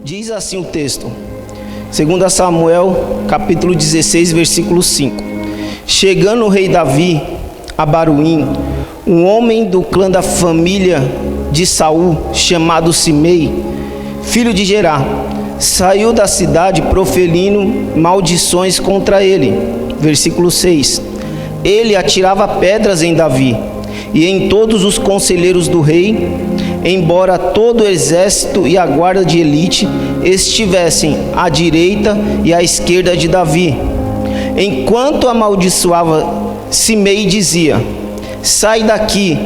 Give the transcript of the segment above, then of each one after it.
Diz assim o texto, 2 Samuel, capítulo 16, versículo 5. Chegando o rei Davi a Baruim, um homem do clã da família de Saul, chamado Simei, filho de Gerá, saiu da cidade proferindo maldições contra ele. Versículo 6. Ele atirava pedras em Davi e em todos os conselheiros do rei, embora todo o exército e a guarda de elite estivessem à direita e à esquerda de Davi. Enquanto amaldiçoava, Simei dizia: sai daqui,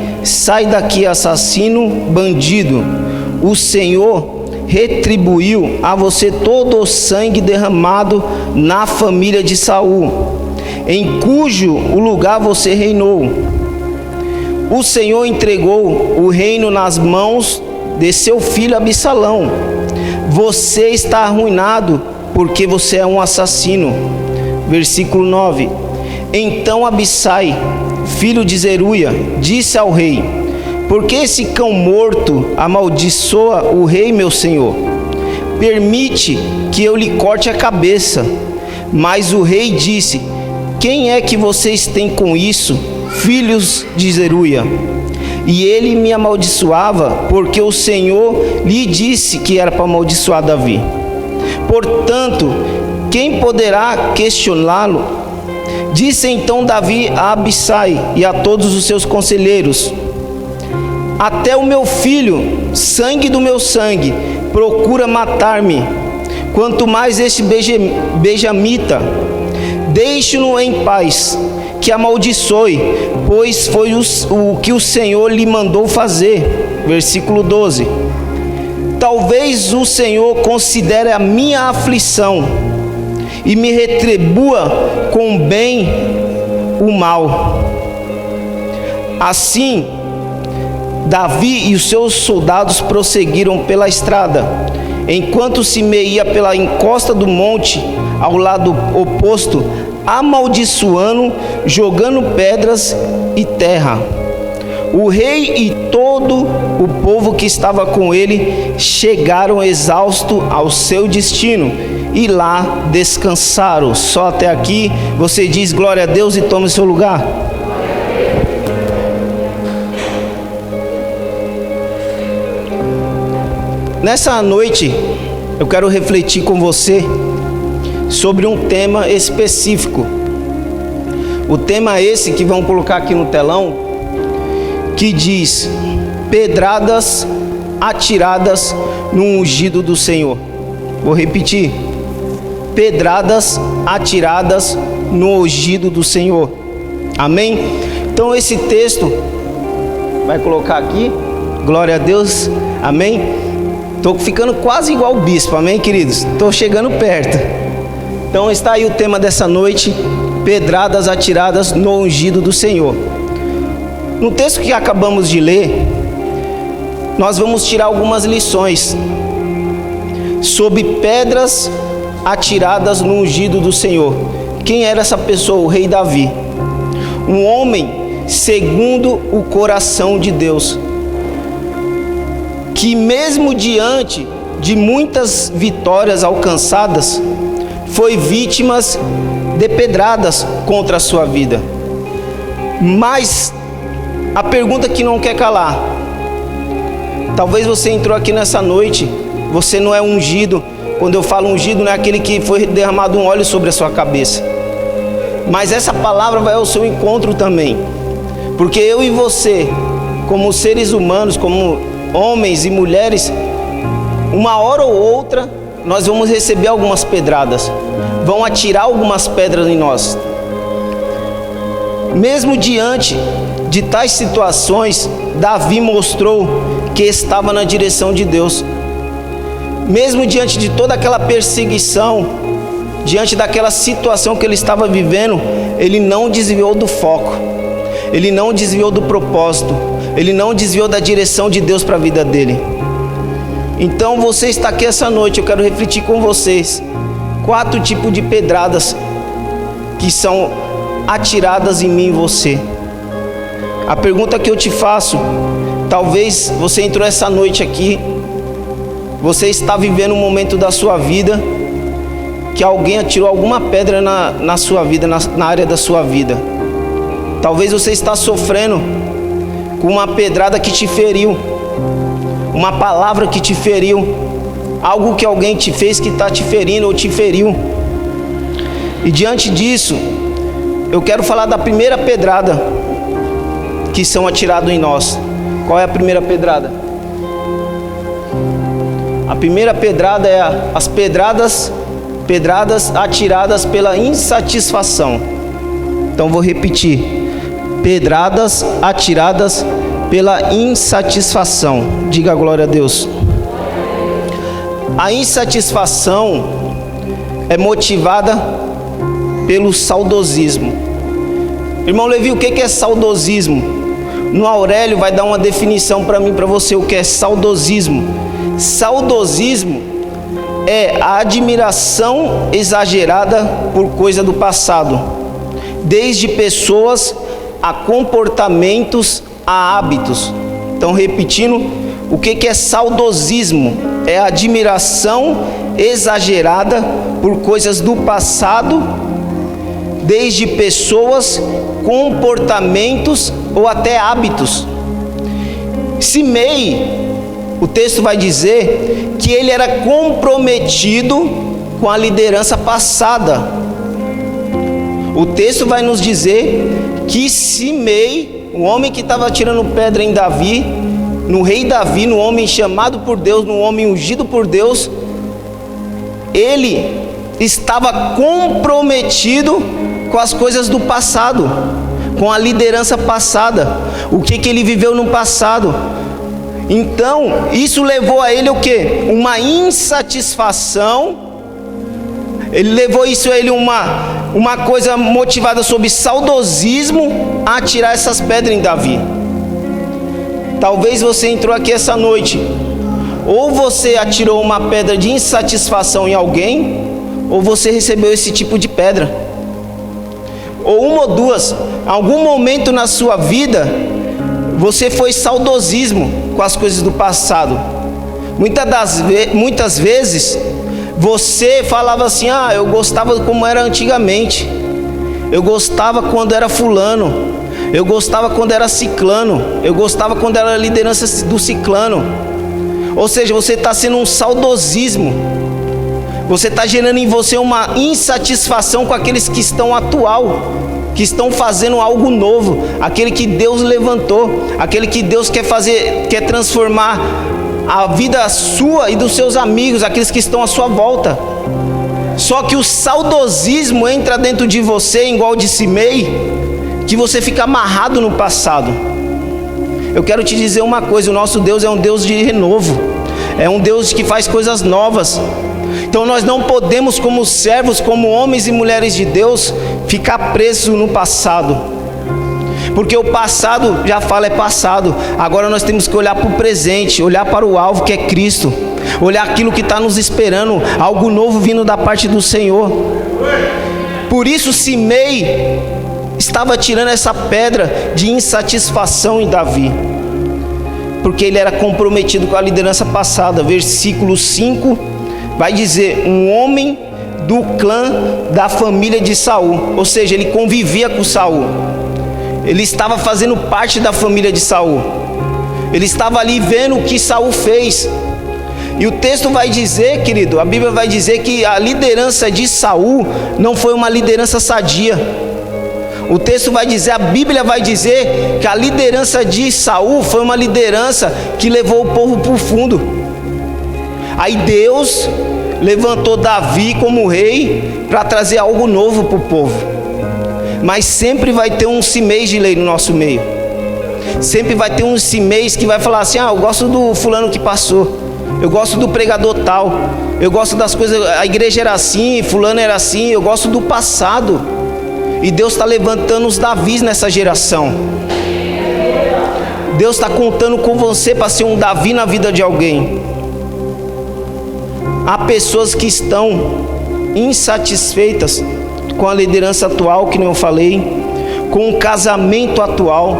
assassino, bandido. O Senhor retribuiu a você todo o sangue derramado na família de Saul, em cujo lugar você reinou. O Senhor entregou o reino nas mãos de seu filho Absalão. Você está arruinado porque você é um assassino. Versículo 9. Então Abissai, filho de Zeruia, disse ao rei: por que esse cão morto amaldiçoa o rei meu senhor? Permite que eu lhe corte a cabeça. Mas o rei disse: quem é que vocês têm com isso, filhos de Zeruia? E ele me amaldiçoava porque o Senhor lhe disse que era para amaldiçoar Davi. Portanto, quem poderá questioná-lo? Disse então Davi a Abissai e a todos os seus conselheiros: até o meu filho, sangue do meu sangue, procura matar-me, quanto mais este benjamita. Deixe-no em paz, que amaldiçoe, pois foi o que o Senhor lhe mandou fazer. Versículo 12. Talvez o Senhor considere a minha aflição e me retribua com bem o mal. Assim, Davi e os seus soldados prosseguiram pela estrada, enquanto Simei ia pela encosta do monte ao lado oposto, amaldiçoando, jogando pedras e terra. O rei e todo o povo que estava com ele chegaram exaustos ao seu destino e lá descansaram. Só até aqui. Você diz glória a Deus e tome o seu lugar. Nessa noite eu quero refletir com você sobre um tema específico. O tema esse que vamos colocar aqui no telão, que diz: pedradas atiradas no ungido do Senhor. Vou repetir: pedradas atiradas no ungido do Senhor. Amém? Então esse texto vai colocar aqui. Glória a Deus. Amém? Estou ficando quase igual o bispo. Amém, queridos? Estou chegando perto. Então está aí o tema dessa noite: pedradas atiradas no ungido do Senhor. No texto que acabamos de ler, nós vamos tirar algumas lições sobre pedras atiradas no ungido do Senhor. Quem era essa pessoa? O rei Davi, um homem segundo o coração de Deus, que mesmo diante de muitas vitórias alcançadas, foi vítima de pedradas contra a sua vida. Mas a pergunta que não quer calar: talvez você entrou aqui nessa noite, você não é ungido. Quando eu falo ungido, não é aquele que foi derramado um óleo sobre a sua cabeça. Mas essa palavra vai ao seu encontro também, porque eu e você, como seres humanos, como homens e mulheres, uma hora ou outra nós vamos receber algumas pedradas, vão atirar algumas pedras em nós. Mesmo diante de tais situações, Davi mostrou que estava na direção de Deus. Mesmo diante de toda aquela perseguição, diante daquela situação que ele estava vivendo, ele não desviou do foco, ele não desviou do propósito, ele não desviou da direção de Deus para a vida dele. Então você está aqui essa noite, eu quero refletir com vocês 4 tipos de pedradas que são atiradas em mim e você. A pergunta que eu te faço: talvez você entrou essa noite aqui Você está vivendo um momento da sua vida que alguém atirou alguma pedra na sua vida, na área da sua vida. Talvez você está sofrendo com uma pedrada que te feriu, uma palavra que te feriu, algo que alguém te fez que está te ferindo ou te feriu. E diante disso, eu quero falar da primeira pedrada que são atirados em nós. Qual é a primeira pedrada? A primeira pedrada é as pedradas atiradas pela insatisfação. Então vou repetir: pedradas atiradas pela insatisfação. Diga glória a Deus. A insatisfação é motivada pelo saudosismo. Irmão Levi, o que é saudosismo? No Aurélio vai dar uma definição para mim, para você, o que é saudosismo. Saudosismo é a admiração exagerada por coisa do passado, desde pessoas a comportamentos a hábitos. Então, repetindo, o que é saudosismo? É a admiração exagerada por coisas do passado, desde pessoas, comportamentos ou até hábitos. Simei, o texto vai dizer que ele era comprometido com a liderança passada. O texto vai nos dizer que Simei, o homem que estava tirando pedra em Davi, no rei Davi, no homem chamado por Deus, no homem ungido por Deus, ele estava comprometido com as coisas do passado, com a liderança passada, o que ele viveu no passado. Então, isso levou a ele o quê? Uma insatisfação. Ele levou isso a ele uma coisa motivada sob saudosismo a atirar essas pedras em Davi. Talvez você entrou aqui essa noite, ou você atirou uma pedra de insatisfação em alguém, ou você recebeu esse tipo de pedra. Ou uma ou duas. Em algum momento na sua vida, você foi saudosismo com as coisas do passado. Muitas vezes você falava assim: eu gostava como era antigamente, eu gostava quando era fulano, eu gostava quando era ciclano, eu gostava quando era a liderança do ciclano. Ou seja, você está sendo um saudosismo, você está gerando em você uma insatisfação com aqueles que estão atual, que estão fazendo algo novo, aquele que Deus levantou, aquele que Deus quer transformar a vida sua e dos seus amigos, aqueles que estão à sua volta. Só que o saudosismo entra dentro de você, igual de Simei, que você fica amarrado no passado. Eu quero te dizer uma coisa: o nosso Deus é um Deus de renovo, é um Deus que faz coisas novas. Então nós não podemos, como servos, como homens e mulheres de Deus, ficar presos no passado, porque o passado já fala é passado. Agora nós temos que olhar para o presente, olhar para o alvo que é Cristo, olhar aquilo que está nos esperando, algo novo vindo da parte do Senhor. Por isso Simei estava tirando essa pedra de insatisfação em Davi, porque ele era comprometido com a liderança passada. Versículo 5 vai dizer: um homem do clã da família de Saul. Ou seja, ele convivia com Saul, ele estava fazendo parte da família de Saul, ele estava ali vendo o que Saul fez. E o texto vai dizer, querido, a Bíblia vai dizer que a liderança de Saul não foi uma liderança sadia. O texto vai dizer, a Bíblia vai dizer que a liderança de Saul foi uma liderança que levou o povo para o fundo. Aí Deus levantou Davi como rei para trazer algo novo para o povo. Mas sempre vai ter um Simei de lei no nosso meio. Sempre vai ter um Simei que vai falar assim: eu gosto do fulano que passou, eu gosto do pregador tal, eu gosto das coisas, a igreja era assim, fulano era assim, eu gosto do passado. E Deus está levantando os Davis nessa geração. Deus está contando com você para ser um Davi na vida de alguém. Há pessoas que estão insatisfeitas com a liderança atual, que nem eu falei, com o casamento atual.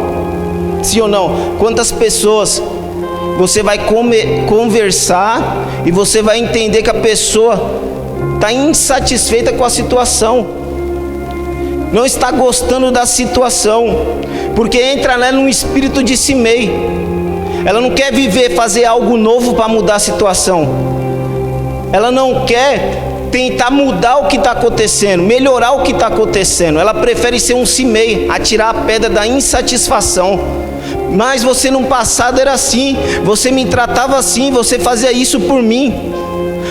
Sim ou não? Quantas pessoas você vai conversar e você vai entender que a pessoa está insatisfeita com a situação, não está gostando da situação, porque entra nela um espírito de Simei. Ela não quer fazer algo novo para mudar a situação. Ela não quer tentar mudar o que está acontecendo, melhorar o que está acontecendo. Ela prefere ser um Simei, atirar a pedra da insatisfação. Mas você no passado era assim, você me tratava assim, você fazia isso por mim.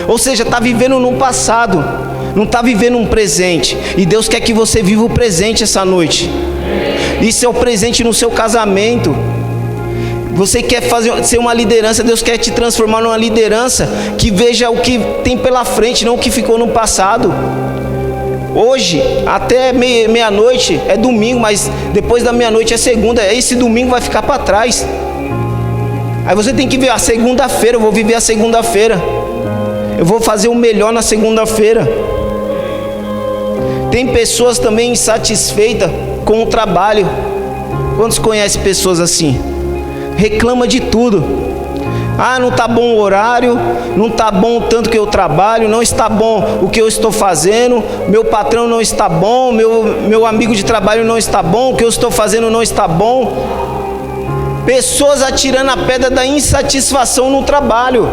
Ou seja, está vivendo no passado, não está vivendo um presente. E Deus quer que você viva o presente essa noite. Isso é o presente no seu casamento. Você quer ser uma liderança, Deus quer te transformar numa liderança que veja o que tem pela frente, não o que ficou no passado. Hoje, até meia-noite é domingo, mas depois da meia-noite é segunda. Esse domingo vai ficar para trás. Aí você tem que ver a segunda-feira. Eu vou viver a segunda-feira. Eu vou fazer o melhor na segunda-feira. Tem pessoas também insatisfeitas com o trabalho. Quantos conhecem pessoas assim? Reclama de tudo. Ah, não está bom o horário, não está bom o tanto que eu trabalho, não está bom o que eu estou fazendo, meu patrão não está bom, meu amigo de trabalho não está bom, o que eu estou fazendo não está bom. Pessoas atirando a pedra da insatisfação no trabalho.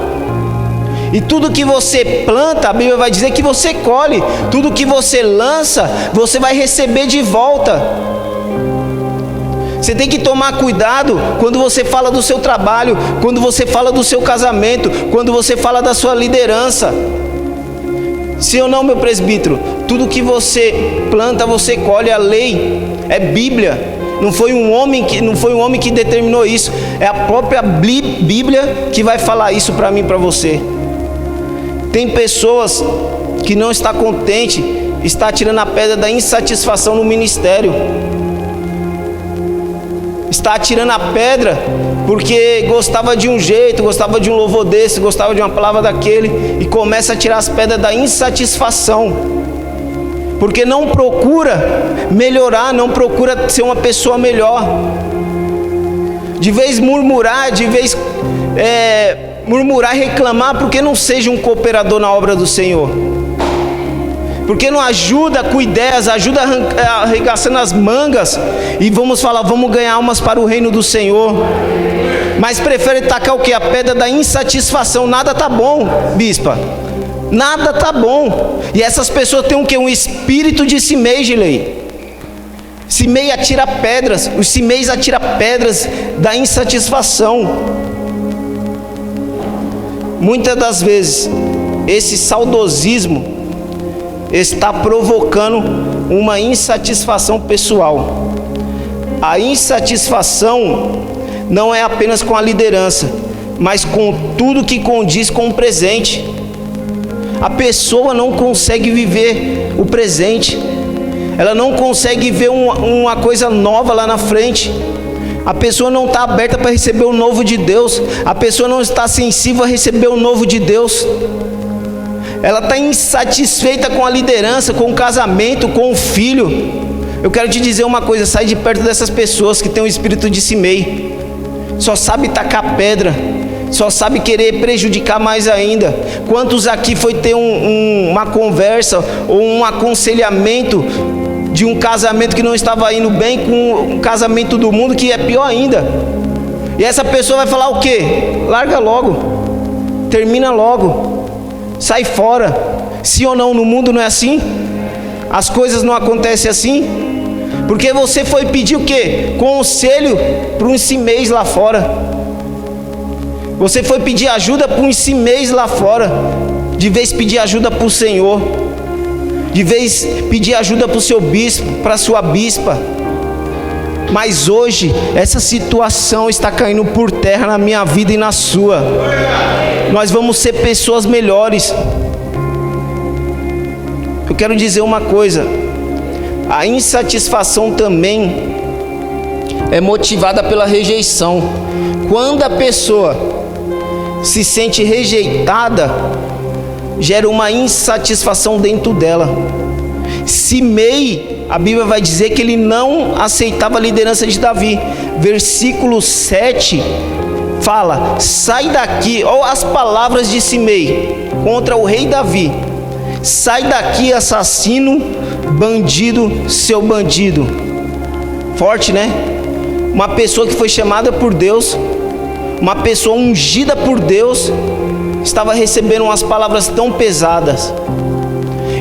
E tudo que você planta, a Bíblia vai dizer que você colhe. Tudo que você lança, você vai receber de volta. Você tem que tomar cuidado quando você fala do seu trabalho, quando você fala do seu casamento, quando você fala da sua liderança. Sim ou não, meu presbítero? Tudo que você planta, você colhe. A lei é Bíblia. Não foi um homem que determinou isso. É a própria Bíblia que vai falar isso para mim e para você. Tem pessoas que não estão contentes, está tirando a pedra da insatisfação no ministério. Está atirando a pedra porque gostava de um jeito, gostava de um louvor desse, gostava de uma palavra daquele, e começa a tirar as pedras da insatisfação, porque não procura melhorar, não procura ser uma pessoa melhor. De vez murmurar, murmurar e reclamar, porque não seja um cooperador na obra do Senhor. Porque não ajuda com ideias, ajuda arregaçando as mangas e vamos ganhar almas para o reino do Senhor. Mas prefere tacar o que? A pedra da insatisfação. Nada tá bom, bispa. Nada tá bom. E essas pessoas têm o que? Um espírito de Simei, Gilei. Simei atira pedras. Os Simeis atiram pedras da insatisfação. Muitas das vezes, esse saudosismo está provocando uma insatisfação pessoal. A insatisfação não é apenas com a liderança, mas com tudo que condiz com o presente. A pessoa não consegue viver o presente, ela não consegue ver uma coisa nova lá na frente. A pessoa não está aberta para receber o novo de Deus, a pessoa não está sensível a receber o novo de Deus. Ela está insatisfeita com a liderança, com o casamento, com o filho. Eu quero te dizer uma coisa: sai de perto dessas pessoas que têm um espírito de Simei. Só sabe tacar pedra, só sabe querer prejudicar mais ainda. Quantos aqui foi ter uma conversa ou um aconselhamento de um casamento que não estava indo bem, com um casamento do mundo que é pior ainda? E essa pessoa vai falar o quê? Larga logo, termina logo, sai fora. Sim ou não? No mundo não é assim? As coisas não acontecem assim? Porque você foi pedir o quê? Conselho para um Simei lá fora. Você foi pedir ajuda para um Simei lá fora, de vez pedir ajuda para o Senhor, de vez pedir ajuda para o seu bispo, para a sua bispa. Mas hoje essa situação está caindo por terra na minha vida e na sua. Nós vamos ser pessoas melhores. Eu quero dizer uma coisa: a insatisfação também é motivada pela rejeição. Quando a pessoa se sente rejeitada, gera uma insatisfação dentro dela. Simei, a Bíblia vai dizer que ele não aceitava a liderança de Davi. Versículo 7 fala: sai daqui. Olha as palavras de Simei contra o rei Davi: sai daqui, assassino, bandido, seu bandido. Forte, né? Uma pessoa que foi chamada por Deus, uma pessoa ungida por Deus, estava recebendo umas palavras tão pesadas.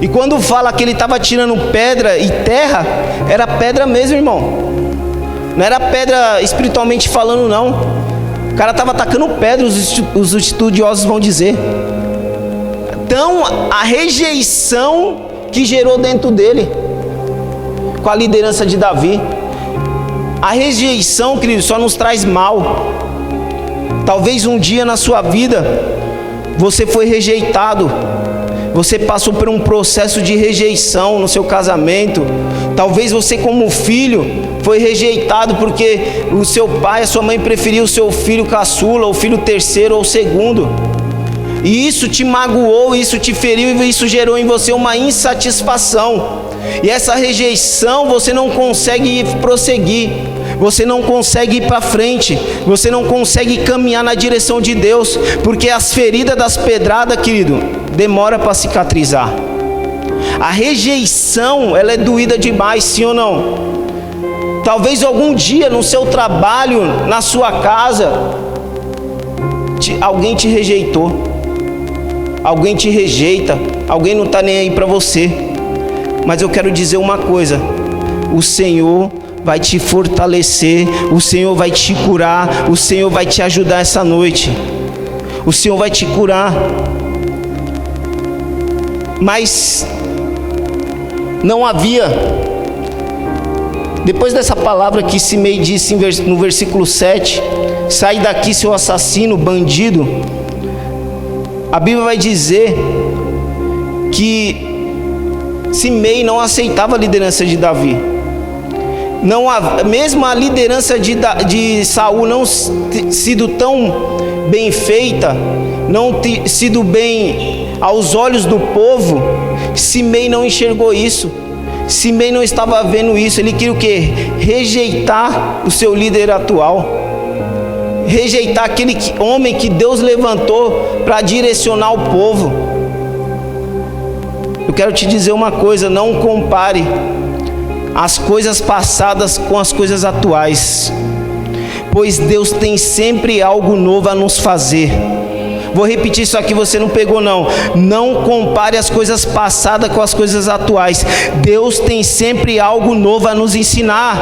E quando fala que ele estava tirando pedra e terra, era pedra mesmo, irmão. Não era pedra espiritualmente falando, não. O cara estava atacando pedra, os estudiosos vão dizer. Então, a rejeição que gerou dentro dele, com a liderança de Davi. A rejeição, querido, só nos traz mal. Talvez um dia na sua vida, você foi rejeitado. Você passou por um processo de rejeição no seu casamento. Talvez você, como filho, foi rejeitado porque o seu pai, a sua mãe preferiu o seu filho caçula, o filho terceiro ou segundo. E isso te magoou, isso te feriu e isso gerou em você uma insatisfação. E essa rejeição você não consegue prosseguir. Você não consegue ir para frente, você não consegue caminhar na direção de Deus, porque as feridas das pedradas, querido, demora para cicatrizar. A rejeição, ela é doída demais, sim ou não? Talvez algum dia no seu trabalho, na sua casa, alguém te rejeitou, alguém te rejeita, alguém não está nem aí para você. Mas eu quero dizer uma coisa: o Senhor vai te fortalecer, o Senhor vai te curar, o Senhor vai te ajudar essa noite, o Senhor vai te curar. Mas não havia, depois dessa palavra que Simei disse no versículo 7, sai daqui, seu assassino, bandido, a Bíblia vai dizer que Simei não aceitava a liderança de Davi. Não, mesmo a liderança de Saul não sido tão bem feita, não sido bem aos olhos do povo, Simei não enxergou isso. Simei não estava vendo isso. Ele queria o quê? Rejeitar o seu líder atual, rejeitar aquele homem que Deus levantou para direcionar o povo. Eu quero te dizer uma coisa: não compare as coisas passadas com as coisas atuais, pois Deus tem sempre algo novo a nos fazer. Vou repetir isso aqui, você não pegou não. Não compare as coisas passadas com as coisas atuais. Deus tem sempre algo novo a nos ensinar.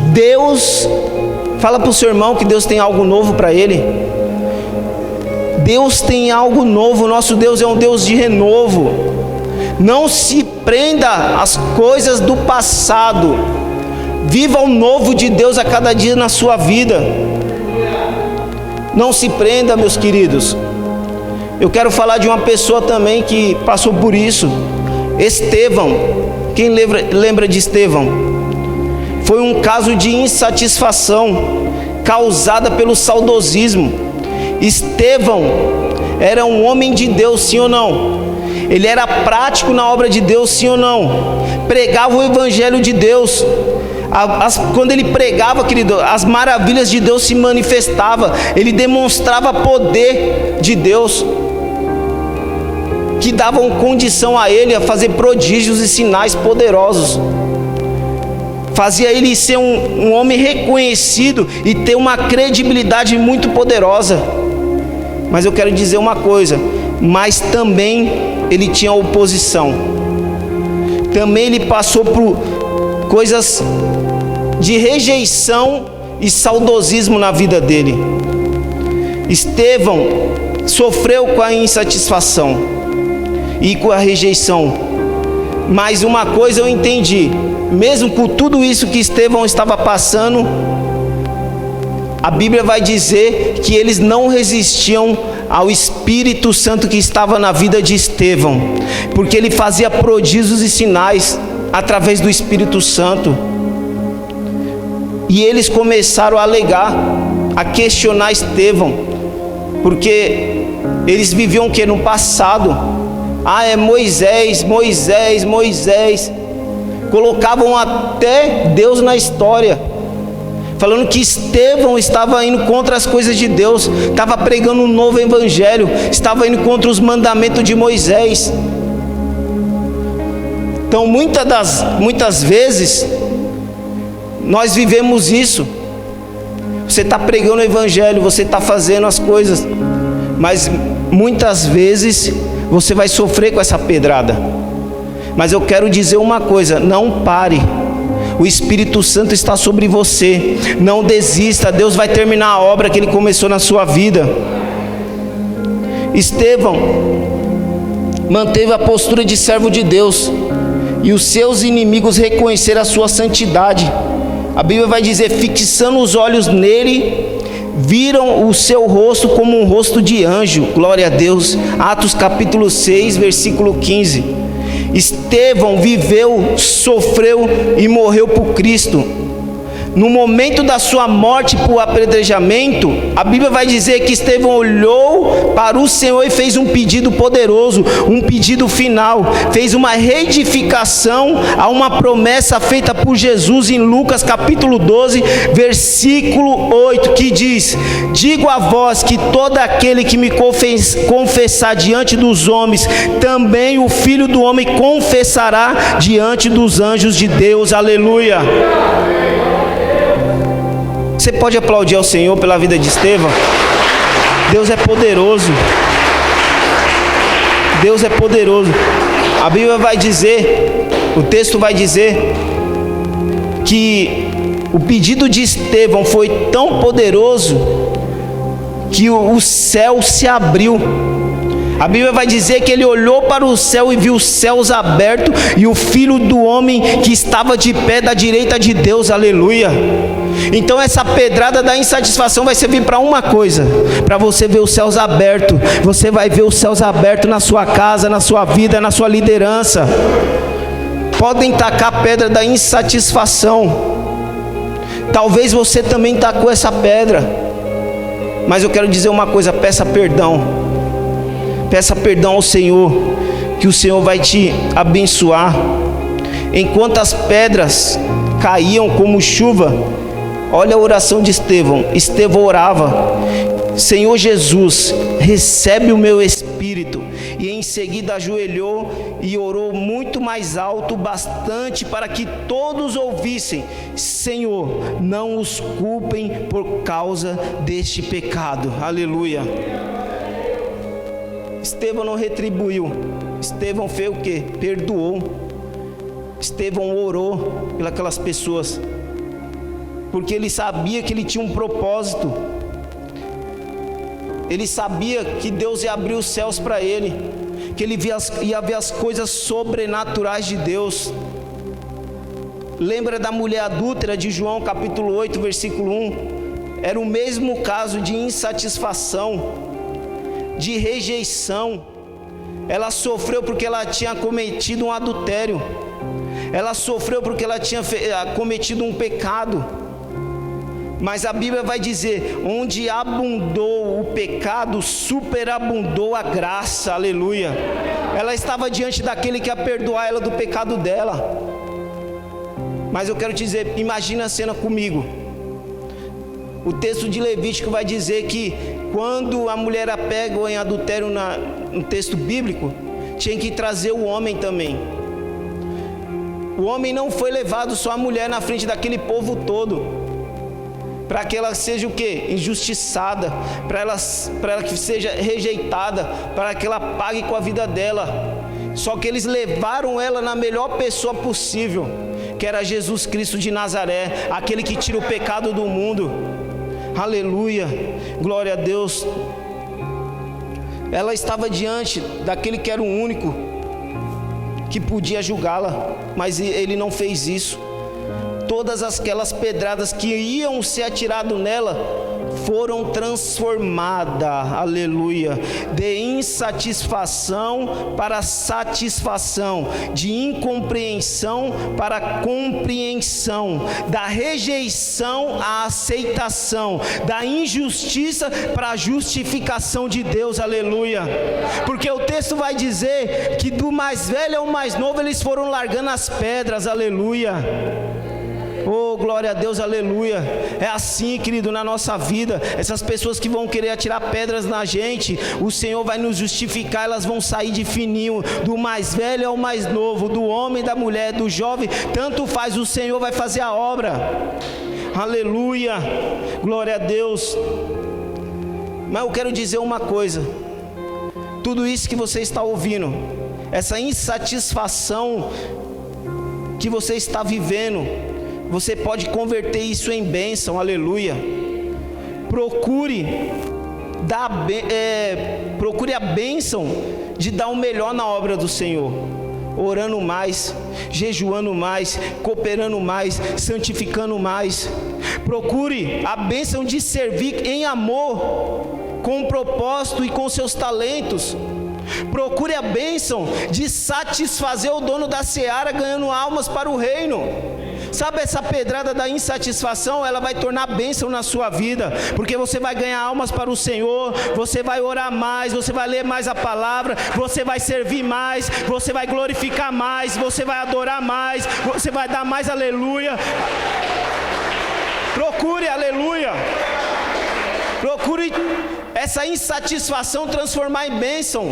Deus, fala para o seu irmão que Deus tem algo novo para ele. Deus tem algo novo. Nosso Deus é um Deus de renovo. Não se prenda às coisas do passado. Viva o novo de Deus a cada dia na sua vida. Não se prenda, meus queridos. Eu quero falar de uma pessoa também que passou por isso. Estevão. Quem lembra de Estevão? Foi um caso de insatisfação causada pelo saudosismo. Estevão era um homem de Deus, sim ou não? Ele era prático na obra de Deus, sim ou não? Pregava o evangelho de Deus. Quando ele pregava, querido, as maravilhas de Deus se manifestavam. Ele demonstrava poder de Deus, que davam condição a ele a fazer prodígios e sinais poderosos. Fazia ele ser um homem reconhecido e ter uma credibilidade muito poderosa. Mas eu quero dizer uma coisa: mas também ele tinha oposição. Também ele passou por coisas de rejeição e saudosismo na vida dele. Estevão sofreu com a insatisfação e com a rejeição. Mas uma coisa eu entendi: mesmo com tudo isso que Estevão estava passando, a Bíblia vai dizer que eles não resistiam ao Espírito Santo que estava na vida de Estevão, porque ele fazia prodígios e sinais através do Espírito Santo. E eles começaram a alegar, a questionar Estevão, porque eles viviam o que? No passado. É Moisés, Moisés, Moisés. Colocavam até Deus na história. falando que Estevão estava indo contra as coisas de Deus, estava pregando um novo evangelho, estava indo contra os mandamentos de Moisés. Então muitas vezes nós vivemos isso. Você está pregando o evangelho, você está fazendo as coisas, mas muitas vezes você vai sofrer com essa pedrada. Mas eu quero dizer uma coisa: não pare. O Espírito Santo está sobre você. Não desista. Deus vai terminar a obra que Ele começou na sua vida. Estevão manteve a postura de servo de Deus, e os seus inimigos reconheceram a sua santidade. A Bíblia vai dizer: fixando os olhos nele, viram o seu rosto como um rosto de anjo. Glória a Deus. Atos capítulo 6, versículo 15. Estevão viveu, sofreu e morreu por Cristo. No momento da sua morte por apedrejamento, a Bíblia vai dizer que Estevão olhou para o Senhor e fez um pedido poderoso, um pedido final, fez uma reedificação a uma promessa feita por Jesus em Lucas capítulo 12, versículo 8, que diz: digo a vós que todo aquele que me confessar diante dos homens, também o Filho do Homem confessará diante dos anjos de Deus. Aleluia. Você pode aplaudir ao Senhor pela vida de Estevão? Deus é poderoso. Deus é poderoso. A Bíblia vai dizer, o texto vai dizer, que o pedido de Estevão foi tão poderoso que o céu se abriu. A Bíblia vai dizer que ele olhou para o céu e viu os céus abertos e o Filho do Homem que estava de pé da direita de Deus. Aleluia. Então essa pedrada da insatisfação vai servir para uma coisa: para você ver os céus abertos. Você vai ver os céus abertos na sua casa, na sua vida, na sua liderança. Podem tacar a pedra da insatisfação. Talvez você também tacou essa pedra, mas eu quero dizer uma coisa: peça perdão. Peça perdão ao Senhor, que o Senhor vai te abençoar. Enquanto as pedras caíam como chuva, olha a oração de Estevão. Estevão orava: Senhor Jesus, recebe o meu espírito. E em seguida ajoelhou e orou muito mais alto, bastante para que todos ouvissem: Senhor, não os culpem por causa deste pecado. Aleluia. Estevão não retribuiu. Estevão fez o quê? Perdoou. Estevão orou pelas pessoas, porque ele sabia que ele tinha um propósito. Ele sabia que Deus ia abrir os céus para ele, que ele ia ver as coisas sobrenaturais de Deus. Lembra da mulher adúltera de João capítulo 8, versículo 1? Era o mesmo caso de insatisfação, de rejeição. Ela sofreu porque ela tinha cometido um adultério. Ela sofreu porque ela tinha cometido um pecado. Mas a Bíblia vai dizer: onde abundou o pecado, superabundou a graça. Aleluia. Ela estava diante daquele que ia perdoar ela do pecado dela. Mas eu quero te dizer, imagina a cena comigo. O texto de Levítico vai dizer que quando a mulher era pega em adultério no texto bíblico, tinha que trazer o homem também. O homem não foi levado, só a mulher na frente daquele povo todo, para que ela seja o quê? Injustiçada, para ela que seja rejeitada, para que ela pague com a vida dela. Só que eles levaram ela na melhor pessoa possível, que era Jesus Cristo de Nazaré, aquele que tira o pecado do mundo. Aleluia, glória a Deus. Ela estava diante daquele que era o único que podia julgá-la, mas ele não fez isso. Todas aquelas pedradas que iam ser atiradas nela foram transformadas, aleluia, de insatisfação para satisfação, de incompreensão para compreensão, da rejeição à aceitação, da injustiça para a justificação de Deus, aleluia. Porque o texto vai dizer que do mais velho ao mais novo eles foram largando as pedras, aleluia. Oh, glória a Deus, aleluia. É assim, querido, na nossa vida. Essas pessoas que vão querer atirar pedras na gente, o Senhor vai nos justificar. Elas vão sair de fininho, do mais velho ao mais novo, do homem, da mulher, do jovem, tanto faz, o Senhor vai fazer a obra. Aleluia, glória a Deus. Mas eu quero dizer uma coisa: tudo isso que você está ouvindo, essa insatisfação que você está vivendo, você pode converter isso em bênção. Aleluia. Procure a bênção de dar o melhor na obra do Senhor, orando mais, jejuando mais, cooperando mais, santificando mais. Procure a bênção de servir em amor, com propósito e com seus talentos. Procure a bênção de satisfazer o dono da seara, ganhando almas para o reino. Sabe, essa pedrada da insatisfação, ela vai tornar bênção na sua vida, porque você vai ganhar almas para o Senhor, você vai orar mais, você vai ler mais a palavra, você vai servir mais, você vai glorificar mais, você vai adorar mais, você vai dar mais aleluia. Procure aleluia. Procure essa insatisfação transformar em bênção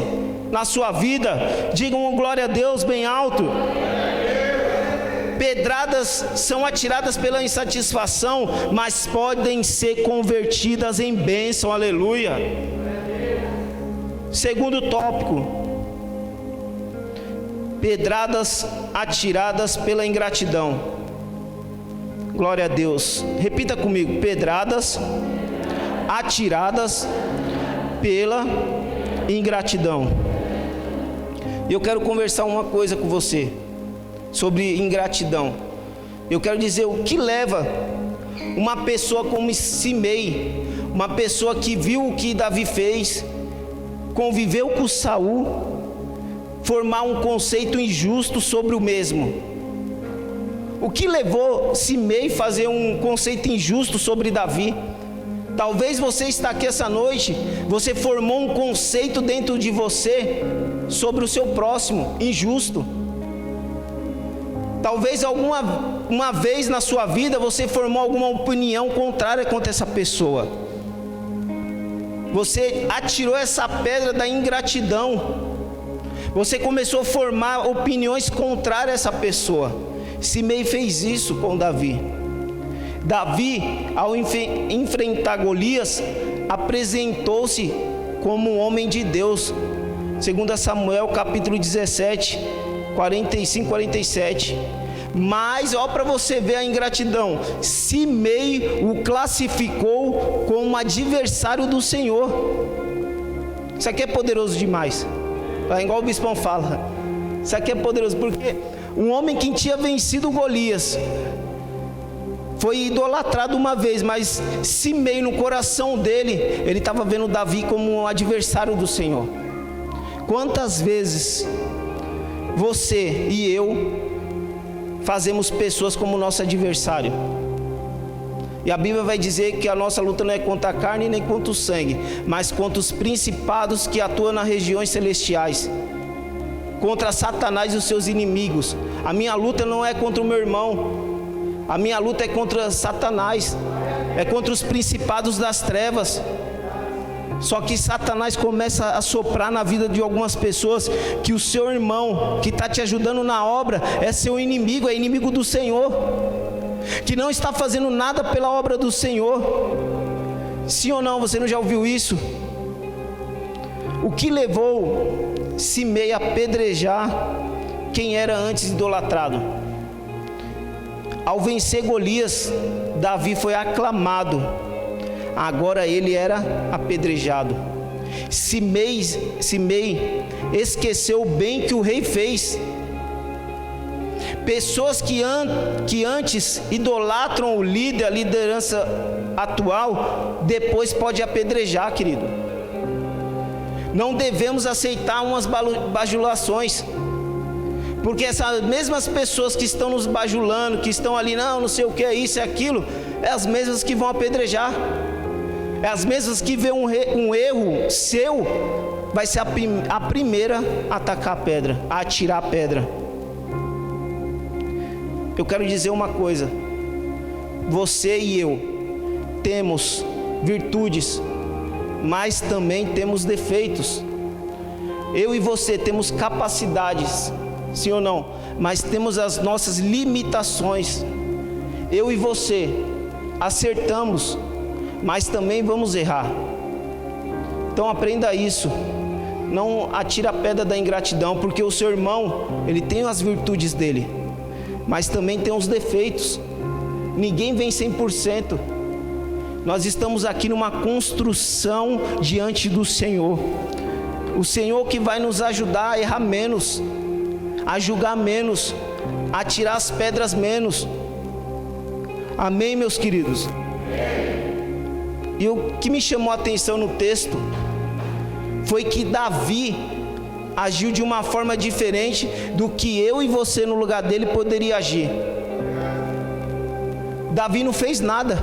na sua vida. Digam glória a Deus bem alto. Pedradas são atiradas pela insatisfação, mas podem ser convertidas em bênção. Aleluia. Segundo tópico: pedradas atiradas pela ingratidão. Glória a Deus. Repita comigo: pedradas atiradas pela ingratidão. Eu quero conversar uma coisa com você sobre ingratidão. Eu quero dizer o que leva uma pessoa como Simei, uma pessoa que viu o que Davi fez, conviveu com Saul, formar um conceito injusto sobre o mesmo. O que levou Simei a fazer um conceito injusto sobre Davi? Talvez você está aqui essa noite, você formou um conceito dentro de você sobre o seu próximo, injusto. Talvez uma vez na sua vida você formou alguma opinião contrária contra essa pessoa. Você atirou essa pedra da ingratidão. Você começou a formar opiniões contrárias a essa pessoa. Simei fez isso com Davi. Davi, ao enfrentar Golias, apresentou-se como um homem de Deus. 2 Samuel capítulo 17, 45, 47. Mas, ó, para você ver a ingratidão, Simei o classificou como um adversário do Senhor. Isso aqui é poderoso demais. É igual o bispão fala. Isso aqui é poderoso, porque um homem que tinha vencido Golias foi idolatrado uma vez, mas Simei, no coração dele, ele estava vendo Davi como um adversário do Senhor. Quantas vezes você e eu fazemos pessoas como nosso adversário? E a Bíblia vai dizer que a nossa luta não é contra a carne nem contra o sangue, mas contra os principados que atuam nas regiões celestiais, contra Satanás e os seus inimigos. A minha luta não é contra o meu irmão, a minha luta é contra Satanás, é contra os principados das trevas. Só que Satanás começa a soprar na vida de algumas pessoas que o seu irmão, que está te ajudando na obra, é seu inimigo, é inimigo do Senhor, que não está fazendo nada pela obra do Senhor. Sim ou não? Você não já ouviu isso? O que levou Simei a apedrejar quem era antes idolatrado? Ao vencer Golias, Davi foi aclamado. Agora ele era apedrejado. Simei esqueceu o bem que o rei fez. Pessoas que antes idolatram o líder, a liderança atual, depois pode apedrejar, querido. Não devemos aceitar umas bajulações, porque essas mesmas pessoas que estão nos bajulando, que estão ali, não sei o que é isso, é aquilo, é as mesmas que vão apedrejar. É as mesmas que vê um erro seu, vai ser a primeira a atacar a pedra, a atirar a pedra. Eu quero dizer uma coisa: você e eu temos virtudes, mas também temos defeitos. Eu e você temos capacidades, sim ou não? Mas temos as nossas limitações. Eu e você acertamos, mas também vamos errar. Então aprenda isso. Não atire a pedra da ingratidão, porque o seu irmão, ele tem as virtudes dele, mas também tem os defeitos. Ninguém vem 100%. Nós estamos aqui numa construção diante do Senhor. O Senhor que vai nos ajudar a errar menos, a julgar menos, a tirar as pedras menos. Amém, meus queridos? E o que me chamou a atenção no texto foi que Davi agiu de uma forma diferente do que eu e você no lugar dele poderia agir. Davi não fez nada.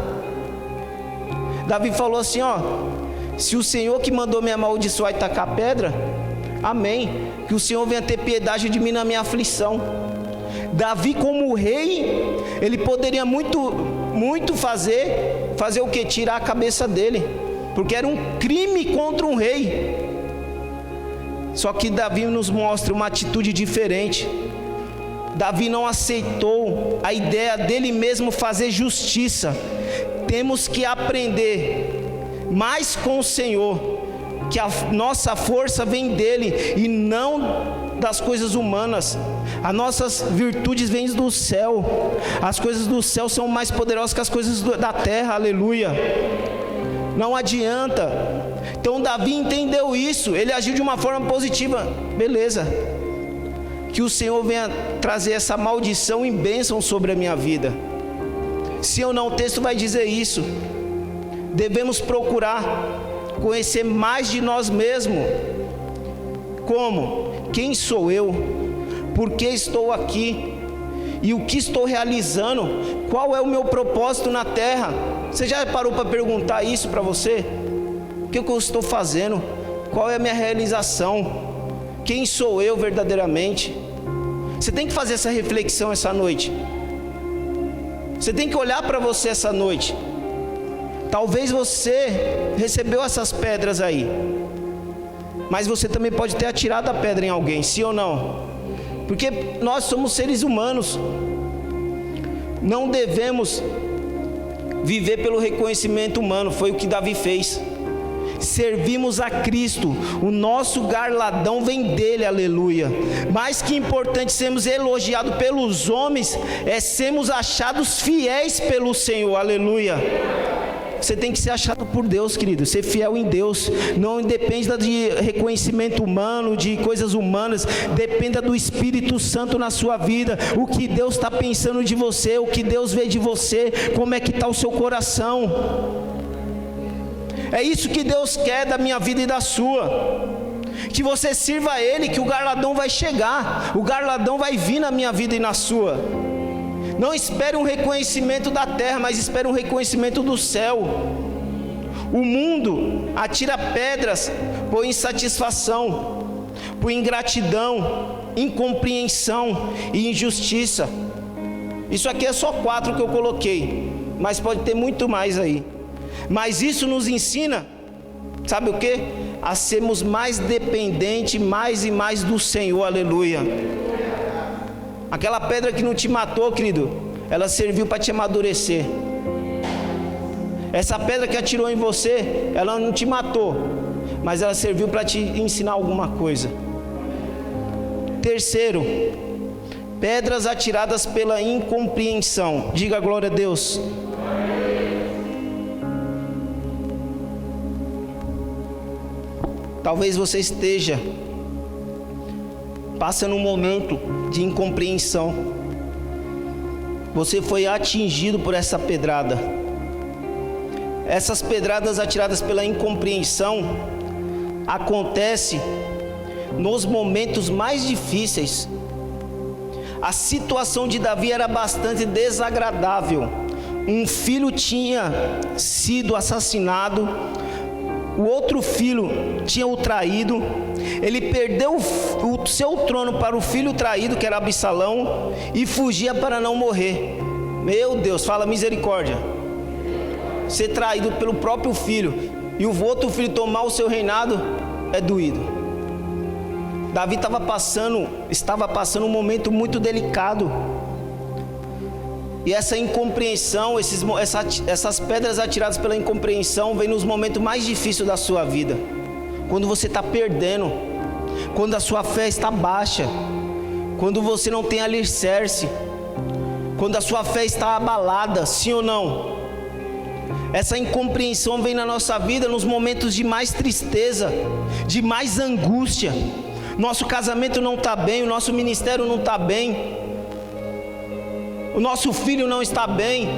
Davi falou assim, ó: se o Senhor que mandou me amaldiçoar e tacar pedra, amém, que o Senhor venha ter piedade de mim na minha aflição. Davi, como rei, ele poderia muito fazer o que? Tirar a cabeça dele, porque era um crime contra um rei. Só que Davi nos mostra uma atitude diferente. Davi não aceitou a ideia dele mesmo fazer justiça. Temos que aprender mais com o Senhor, que a nossa força vem dele e não das coisas humanas. As nossas virtudes vêm do céu. As coisas do céu são mais poderosas que as coisas da terra, aleluia. Não adianta. Então Davi entendeu isso, ele agiu de uma forma positiva. Beleza, que o Senhor venha trazer essa maldição em bênção sobre a minha vida. Se ou não, o texto vai dizer isso. Devemos procurar conhecer mais de nós mesmos. Como? Quem sou eu? Por que estou aqui? E o que estou realizando? Qual é o meu propósito na terra? Você já parou para perguntar isso para você? O que eu estou fazendo? Qual é a minha realização? Quem sou eu verdadeiramente? Você tem que fazer essa reflexão essa noite. Você tem que olhar para você essa noite. Talvez você recebeu essas pedras aí, mas você também pode ter atirado a pedra em alguém, sim ou não? Porque nós somos seres humanos. Não devemos viver pelo reconhecimento humano. Foi o que Davi fez. Servimos a Cristo, o nosso galardão vem dele, aleluia. Mais que importante sermos elogiados pelos homens, é sermos achados fiéis pelo Senhor, aleluia. Você tem que ser achado por Deus, querido, ser fiel em Deus. Não dependa de reconhecimento humano, de coisas humanas. Dependa do Espírito Santo na sua vida. O que Deus está pensando de você, o que Deus vê de você, como é que está o seu coração. É isso que Deus quer da minha vida e da sua. Que você sirva a Ele, que o galardão vai chegar. O galardão vai vir na minha vida e na sua. Não espere um reconhecimento da terra, mas espere um reconhecimento do céu. O mundo atira pedras por insatisfação, por ingratidão, incompreensão e injustiça. Isso aqui é só 4 que eu coloquei, mas pode ter muito mais aí. Mas isso nos ensina, sabe o que? A sermos mais dependentes, mais e mais do Senhor, aleluia. Aquela pedra que não te matou, querido, ela serviu para te amadurecer. Essa pedra que atirou em você, ela não te matou, mas ela serviu para te ensinar alguma coisa. Terceiro, pedras atiradas pela incompreensão. Diga glória a Deus. Talvez você esteja passando um momento de incompreensão. Você foi atingido por essa pedrada. Essas pedradas atiradas pela incompreensão acontecem nos momentos mais difíceis. A situação de Davi era bastante desagradável. Um filho tinha sido assassinado, o outro filho tinha o traído, ele perdeu o seu trono para o filho traído, que era Absalão, e fugia para não morrer. Meu Deus, fala misericórdia. Ser traído pelo próprio filho e o outro filho tomar o seu reinado é doído. Davi estava passando um momento muito delicado. E essa incompreensão, essas pedras atiradas pela incompreensão, vem nos momentos mais difíceis da sua vida. Quando você está perdendo, quando a sua fé está baixa, quando você não tem alicerce, quando a sua fé está abalada, sim ou não? Essa incompreensão vem na nossa vida nos momentos de mais tristeza, de mais angústia. Nosso casamento não está bem, o nosso ministério não está bem, o nosso filho não está bem,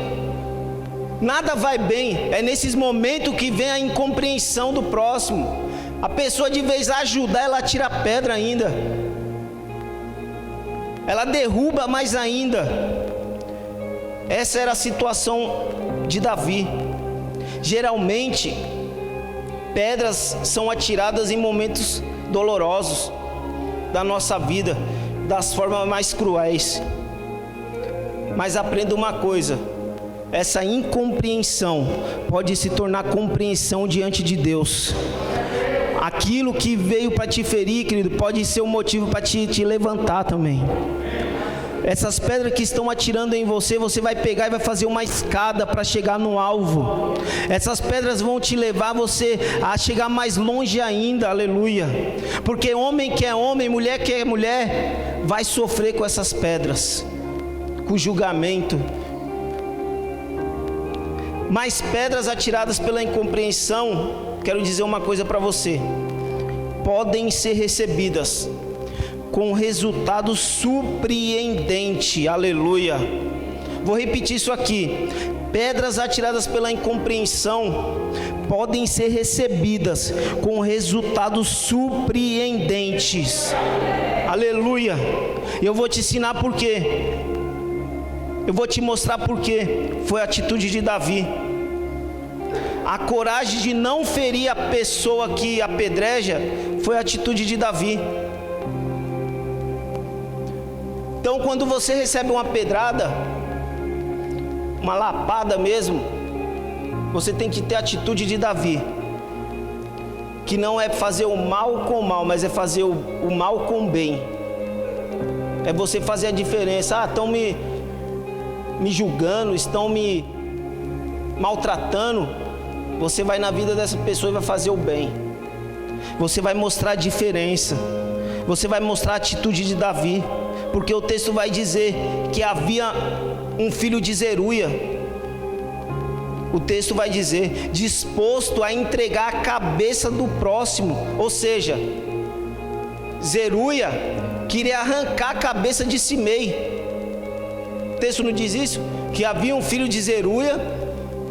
nada vai bem. É nesses momentos que vem a incompreensão do próximo. A pessoa, de vez de ajudar, ela tira a pedra ainda, ela derruba mais ainda. Essa era a situação de Davi. Geralmente, pedras são atiradas em momentos dolorosos da nossa vida, das formas mais cruéis. Mas aprenda uma coisa: essa incompreensão pode se tornar compreensão diante de Deus. Aquilo que veio para te ferir, querido, pode ser um motivo para te levantar também. Essas pedras que estão atirando em você, você vai pegar e vai fazer uma escada para chegar no alvo. Essas pedras vão te levar você a chegar mais longe ainda, aleluia. Porque homem que é homem, mulher que é mulher, vai sofrer com essas pedras, com o julgamento. Mas pedras atiradas pela incompreensão, quero dizer uma coisa para você, podem ser recebidas com resultado surpreendente, aleluia. Vou repetir isso aqui: pedras atiradas pela incompreensão podem ser recebidas com resultados surpreendentes, aleluia. Eu vou te ensinar por quê, eu vou te mostrar por quê. Foi a atitude de Davi, a coragem de não ferir a pessoa que apedreja, foi a atitude de Davi. Então, quando você recebe uma pedrada, uma lapada mesmo, você tem que ter a atitude de Davi, que não é fazer o mal com o mal, mas é fazer o mal com o bem. É você fazer a diferença. Estão me julgando, estão me maltratando. Você vai na vida dessa pessoa e vai fazer o bem. Você vai mostrar a diferença. Você vai mostrar a atitude de Davi. Porque o texto vai dizer que havia um filho de Zeruia. O texto vai dizer, disposto a entregar a cabeça do próximo. Ou seja, Zeruia queria arrancar a cabeça de Simei. O texto não diz isso? Que havia um filho de Zeruia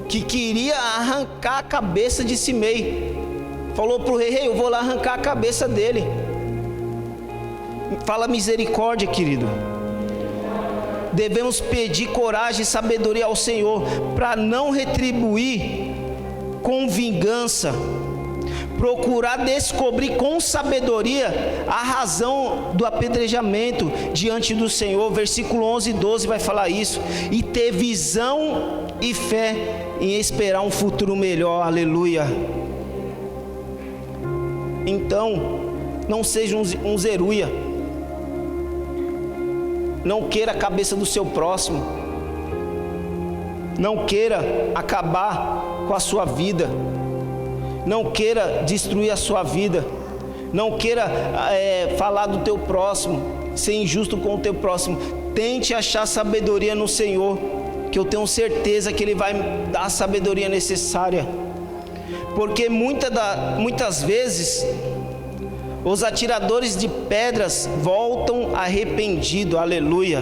que queria arrancar a cabeça de Simei. Falou para o rei: eu vou lá arrancar a cabeça dele. Fala misericórdia, querido. Devemos pedir coragem e sabedoria ao Senhor para não retribuir com vingança. Procurar descobrir com sabedoria a razão do apedrejamento diante do Senhor. Versículo 11 e 12 vai falar isso. E ter visão e fé em esperar um futuro melhor, aleluia. Então, não seja um Zeruia. Não queira a cabeça do seu próximo. Não queira acabar com a sua vida. Não queira destruir a sua vida. Não queira falar do teu próximo, ser injusto com o teu próximo. Tente achar sabedoria no Senhor, que eu tenho certeza que Ele vai dar a sabedoria necessária. Porque muitas vezes os atiradores de pedras voltam arrependidos, aleluia.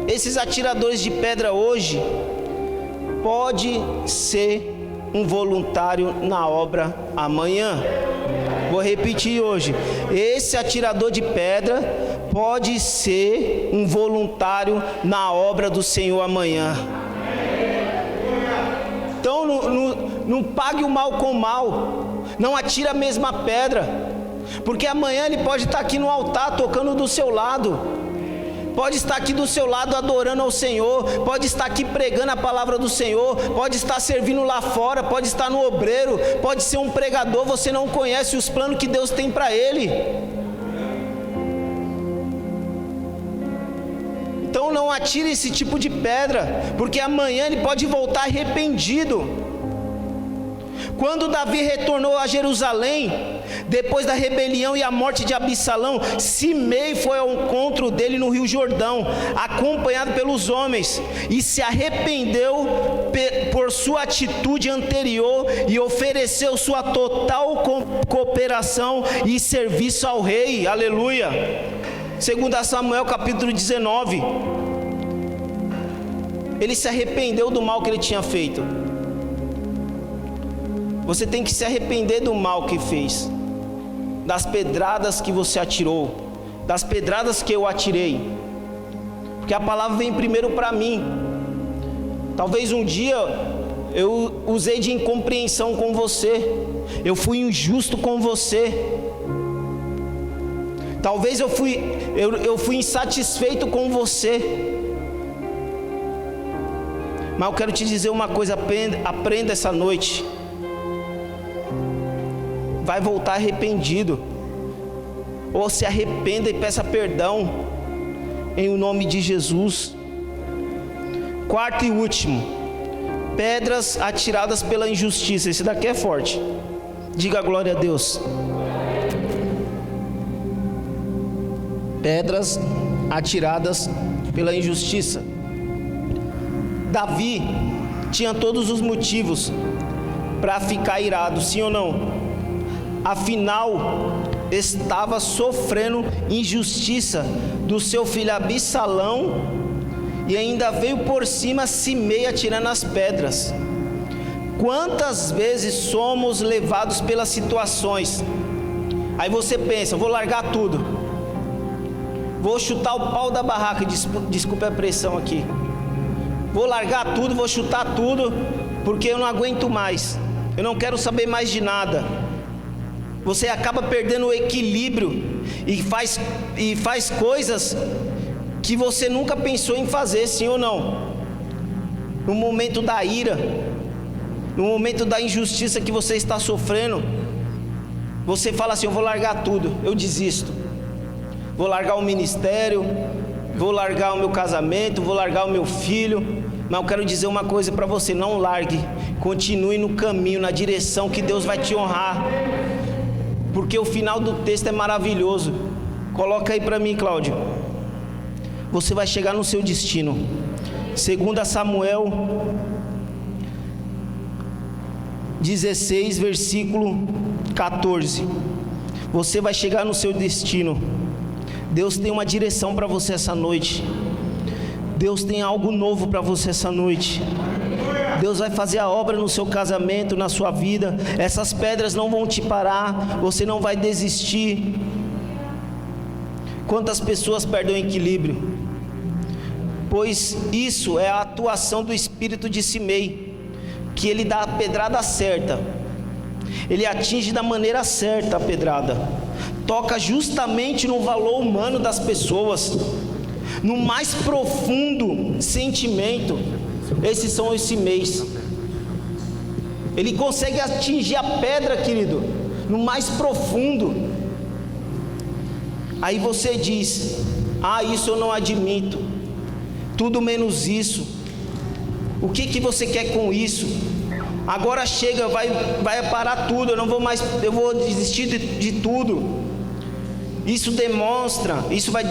Esses atiradores de pedra hoje pode ser um voluntário na obra amanhã. Vou repetir hoje: esse atirador de pedra pode ser um voluntário na obra do Senhor amanhã. Então não pague o mal com o mal. Não atire a mesma pedra, porque amanhã ele pode estar aqui no altar tocando do seu lado. pode estar aqui do seu lado adorando ao Senhor, pode estar aqui pregando a palavra do Senhor, pode estar servindo lá fora, pode estar no obreiro, pode ser um pregador, você não conhece os planos que Deus tem para ele. Então não atire esse tipo de pedra, porque amanhã ele pode voltar arrependido. Quando Davi retornou a Jerusalém, depois da rebelião e a morte de Absalão, Simei foi ao encontro dele no Rio Jordão, acompanhado pelos homens, e se arrependeu por sua atitude anterior e ofereceu sua total cooperação e serviço ao rei. Aleluia. 2 Samuel capítulo 19. Ele se arrependeu do mal que ele tinha feito. Você tem que se arrepender do mal que fez, das pedradas que você atirou, das pedradas que eu atirei, porque a palavra vem primeiro para mim. Talvez um dia eu usei de incompreensão com você, eu fui injusto com você, talvez eu fui insatisfeito com você, mas eu quero te dizer uma coisa, aprenda essa noite. Vai voltar arrependido, ou se arrependa e peça perdão em o nome de Jesus. Quarto e último, pedras atiradas pela injustiça. Esse daqui é forte, diga glória a Deus. Pedras atiradas pela injustiça. Davi tinha todos os motivos para ficar irado, sim ou não? Afinal, estava sofrendo injustiça do seu filho Absalão, e ainda veio por cima Simei atirando as pedras. Quantas vezes somos levados pelas situações? Aí você pensa, vou largar tudo, vou chutar o pau da barraca, desculpe a pressão aqui, vou largar tudo, vou chutar tudo, porque eu não aguento mais, eu não quero saber mais de nada. Você acaba perdendo o equilíbrio e faz coisas que você nunca pensou em fazer, sim ou não? No momento da ira, no momento da injustiça que você está sofrendo, você fala assim, eu vou largar tudo, eu desisto, vou largar o ministério, vou largar o meu casamento, vou largar o meu filho. Mas eu quero dizer uma coisa para você, não largue, continue no caminho, na direção que Deus vai te honrar, porque o final do texto é maravilhoso. Coloca aí para mim, Cláudio. Você vai chegar no seu destino. 2 Samuel 16, versículo 14. Você vai chegar no seu destino. Deus tem uma direção para você essa noite. Deus tem algo novo para você essa noite. Deus vai fazer a obra no seu casamento, na sua vida. Essas pedras não vão te parar, você não vai desistir. Quantas pessoas perdem o equilíbrio? Pois isso é a atuação do espírito de Simei, que ele dá a pedrada certa, ele atinge da maneira certa a pedrada, toca justamente no valor humano das pessoas, no mais profundo sentimento. Esses são os Simeis. Ele consegue atingir a pedra, querido, no mais profundo. Aí você diz, isso eu não admito, tudo menos isso. O que você quer com isso? Agora chega, vai parar tudo, eu vou desistir de tudo. Isso vai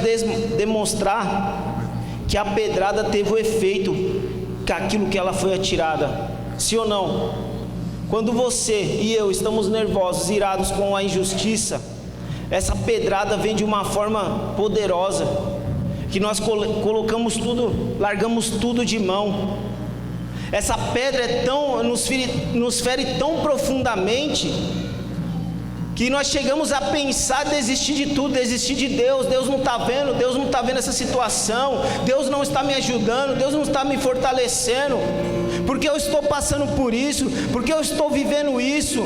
demonstrar que a pedrada teve o efeito que aquilo que ela foi atirada, sim ou não? Quando você e eu estamos nervosos, irados com a injustiça, essa pedrada vem de uma forma poderosa, que nós colocamos tudo, largamos tudo de mão. Essa pedra nos fere tão profundamente, que nós chegamos a pensar desistir de tudo, desistir de Deus. Deus não está vendo, Deus não está vendo essa situação, Deus não está me ajudando, Deus não está me fortalecendo, porque eu estou passando por isso, porque eu estou vivendo isso.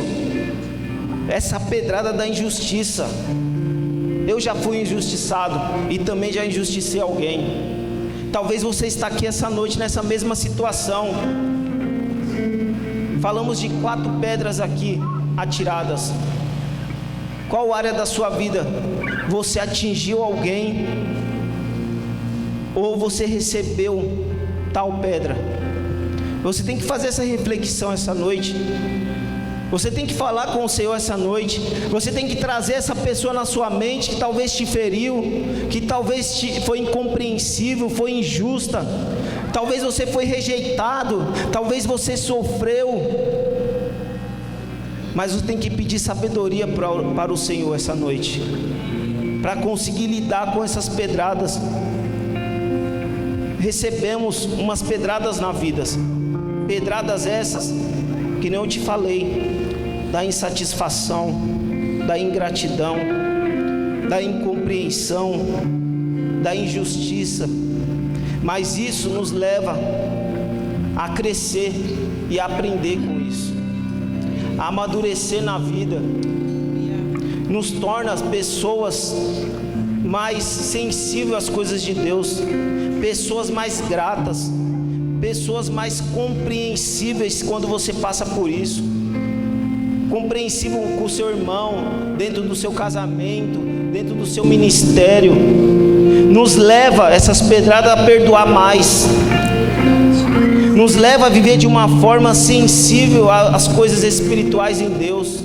Essa pedrada da injustiça, Eu já fui injustiçado e também já injusticei alguém. Talvez você está aqui essa noite nessa mesma situação. Falamos de 4 pedras aqui atiradas. Qual área da sua vida você atingiu alguém ou você recebeu tal pedra? Você tem que fazer essa reflexão essa noite. Você tem que falar com o Senhor essa noite. Você tem que trazer essa pessoa na sua mente que talvez te feriu, que talvez foi incompreensível, foi injusta. Talvez você foi rejeitado, talvez você sofreu. Mas você tem que pedir sabedoria para o Senhor essa noite, para conseguir lidar com essas pedradas. Recebemos umas pedradas na vida, pedradas essas que nem eu te falei, da insatisfação, da ingratidão, da incompreensão, da injustiça. Mas isso nos leva a crescer e a aprender com isso, a amadurecer na vida, nos torna pessoas mais sensíveis às coisas de Deus, pessoas mais gratas, pessoas mais compreensíveis quando você passa por isso. Compreensível com o seu irmão, dentro do seu casamento, dentro do seu ministério. Nos leva, essas pedradas, a perdoar mais. Nos leva a viver de uma forma sensível às coisas espirituais em Deus.